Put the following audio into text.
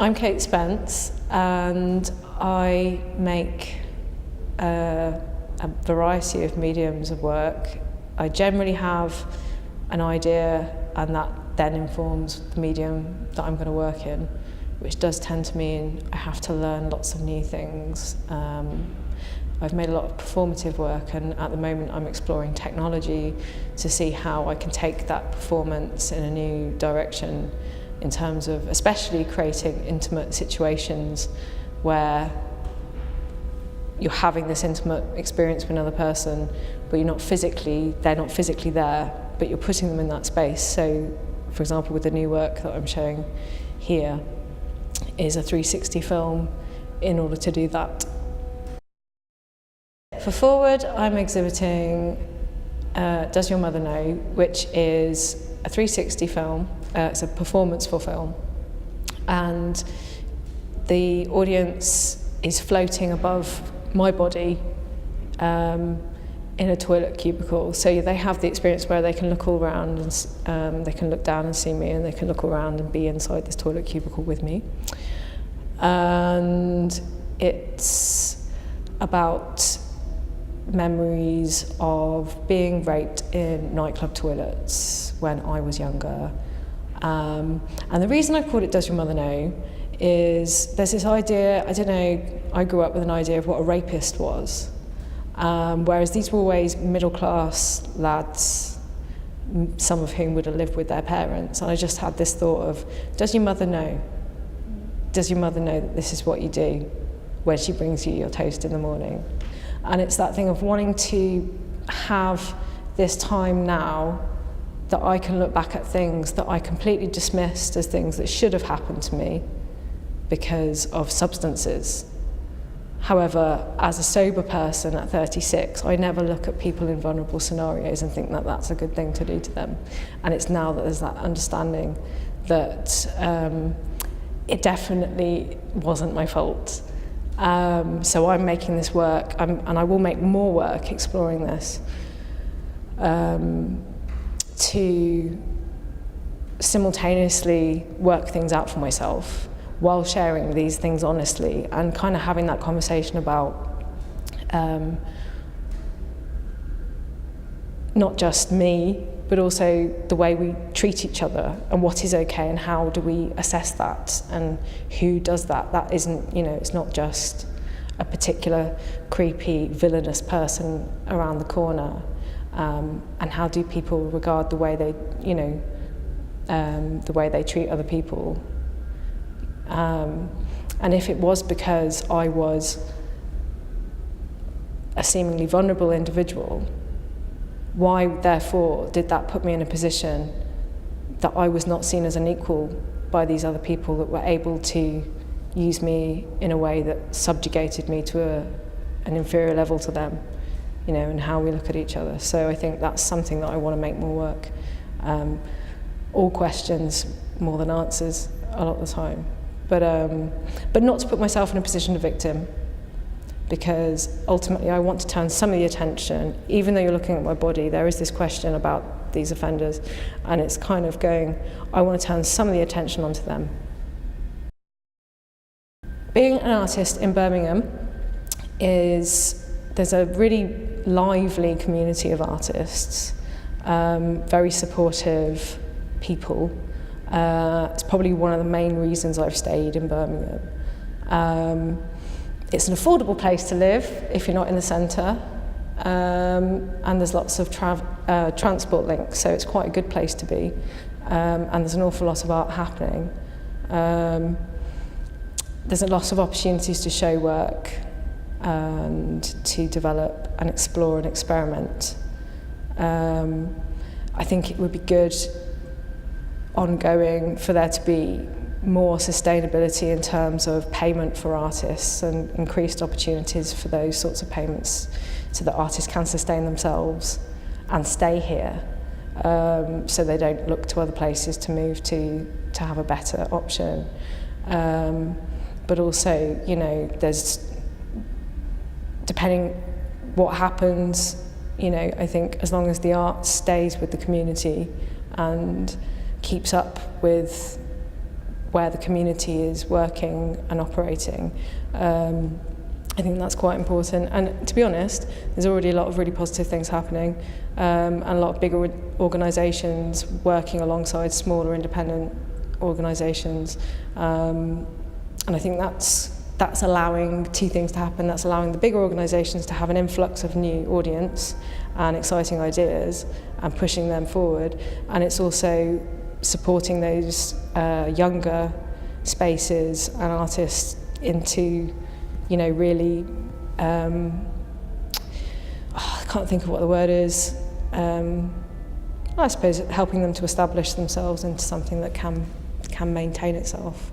I'm Kate Spence, and I make a variety of mediums of work. I generally have an idea, and that then informs the medium that I'm going to work in, which does tend to mean I have to learn lots of new things. I've made a lot of performative work, and at the moment I'm exploring technology to see how I can take that performance in a new direction, in terms of especially creating intimate situations where you're having this intimate experience with another person, but they're not physically there, but you're putting them in that space. So, for example, with the new work that I'm showing here is a 360 film in order to do that. For Forward, I'm exhibiting Does Your Mother Know?, which is a 360 film. It's a performance for film, and the audience is floating above my body in a toilet cubicle. So they have the experience where they can look all around, and they can look down and see me, and they can look around and be inside this toilet cubicle with me. And it's about memories of being raped in nightclub toilets when I was younger. And the reason I called it Does Your Mother Know is there's this idea, I don't know, I grew up with an idea of what a rapist was, whereas these were always middle-class lads, some of whom would have lived with their parents, and I just had this thought of, does your mother know? Does your mother know that this is what you do when she brings you your toast in the morning? And it's that thing of wanting to have this time now that I can look back at things that I completely dismissed as things that should have happened to me because of substances. However, as a sober person at 36, I never look at people in vulnerable scenarios and think that that's a good thing to do to them. And it's now that there's that understanding that it definitely wasn't my fault. So I'm making this work, and I will make more work exploring this, to simultaneously work things out for myself while sharing these things honestly, and kind of having that conversation about not just me, but also the way we treat each other and what is okay and how do we assess that and who does that. That isn't, it's not just a particular creepy, villainous person around the corner. And how do people regard the way they, the way they treat other people? And if it was because I was a seemingly vulnerable individual, why, therefore, did that put me in a position that I was not seen as an equal by these other people that were able to use me in a way that subjugated me to an inferior level to them, and how we look at each other. So I think that's something that I want to make more work. All questions more than answers a lot of the time. But not to put myself in a position of victim, because ultimately I want to turn some of the attention, even though you're looking at my body, there is this question about these offenders, and it's kind of going, I want to turn some of the attention onto them. Being an artist in Birmingham there's a really lively community of artists, very supportive people. It's probably one of the main reasons I've stayed in Birmingham. It's an affordable place to live if you're not in the centre, and there's lots of transport links, so it's quite a good place to be, and there's an awful lot of art happening. There's a lot of opportunities to show work and to develop and explore and experiment. I think it would be good ongoing for there to be more sustainability in terms of payment for artists and increased opportunities for those sorts of payments so that artists can sustain themselves and stay here, so they don't look to other places to move to have a better option. But also, there's, depending what happens, I think as long as the art stays with the community and keeps up with where the community is working and operating. I think that's quite important. And to be honest, there's already a lot of really positive things happening, and a lot of bigger organisations working alongside smaller independent organisations. And I think that's allowing two things to happen. That's allowing the bigger organisations to have an influx of new audience and exciting ideas and pushing them forward. And it's also supporting those younger spaces and artists into, you know, really, I can't think of what the word is, I suppose helping them to establish themselves into something that can maintain itself.